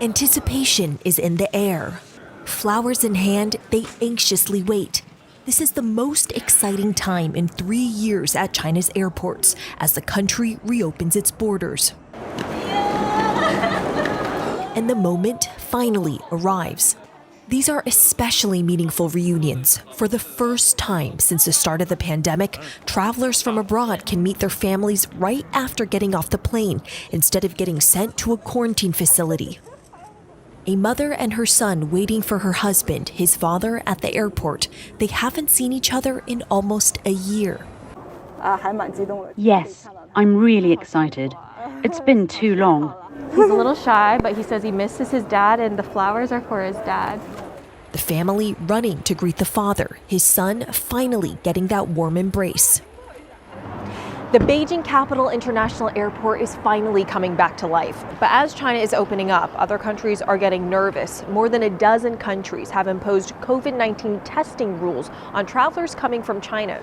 Anticipation is in the air. Flowers in hand, they anxiously wait. This is the most exciting time in 3 years at China's airports as the country reopens its borders. And the moment finally arrives. These are especially meaningful reunions. For the first time since the start of the pandemic, travelers from abroad can meet their families right after getting off the plane instead of getting sent to a quarantine facility. A mother and her son waiting for her husband, his father, at the airport. They haven't seen each other in almost a year. Yes, I'm really excited. It's been too long. He's a little shy, but he says he misses his dad and the flowers are for his dad. The family running to greet the father, his son finally getting that warm embrace. The Beijing Capital International Airport is finally coming back to life. But as China is opening up, other countries are getting nervous. More than a dozen countries have imposed COVID-19 testing rules on travelers coming from China.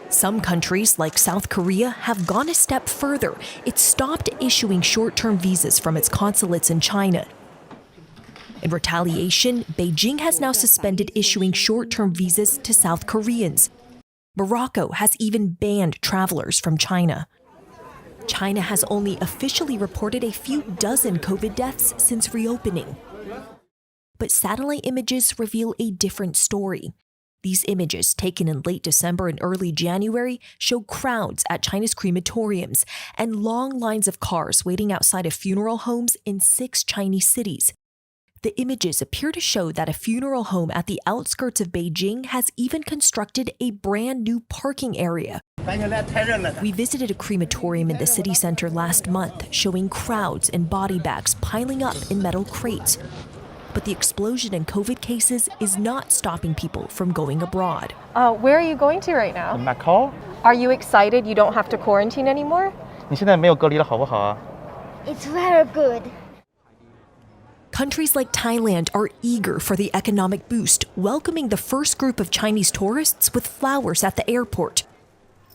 Some countries, like South Korea, have gone a step further. It stopped issuing short-term visas from its consulates in China. In retaliation, Beijing has now suspended issuing short-term visas to South Koreans. Morocco has even banned travelers from China. China has only officially reported a few dozen COVID deaths since reopening. But satellite images reveal a different story. These images, taken in late December and early January, show crowds at China's crematoriums and long lines of cars waiting outside of funeral homes in 6 Chinese cities. The images appear to show that a funeral home at the outskirts of Beijing has even constructed a brand new parking area. We visited a crematorium in the city center last month, showing crowds and body bags piling up in metal crates. But the explosion in COVID cases is not stopping people from going abroad. Where are you going to right now? Macau? Are you excited you don't have to quarantine anymore? 你现在没有隔离了，好不好啊？ It's very good. Countries like Thailand are eager for the economic boost, welcoming the first group of Chinese tourists with flowers at the airport.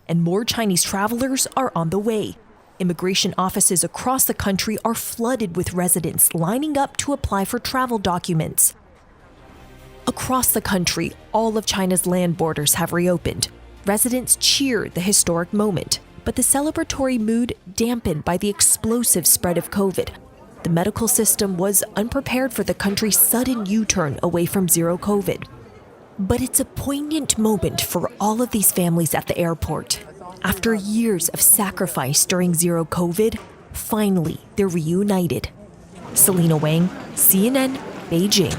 And more Chinese travelers are on the way. Immigration offices across the country are flooded with residents lining up to apply for travel documents. Across the country, all of China's land borders have reopened. Residents cheer the historic moment, but the celebratory mood dampened by the explosive spread of COVID. The medical system was unprepared for the country's sudden U-turn away from zero COVID. But it's a poignant moment for all of these families at the airport. After years of sacrifice during zero COVID, finally they're reunited. Selena Wang, CNN, Beijing.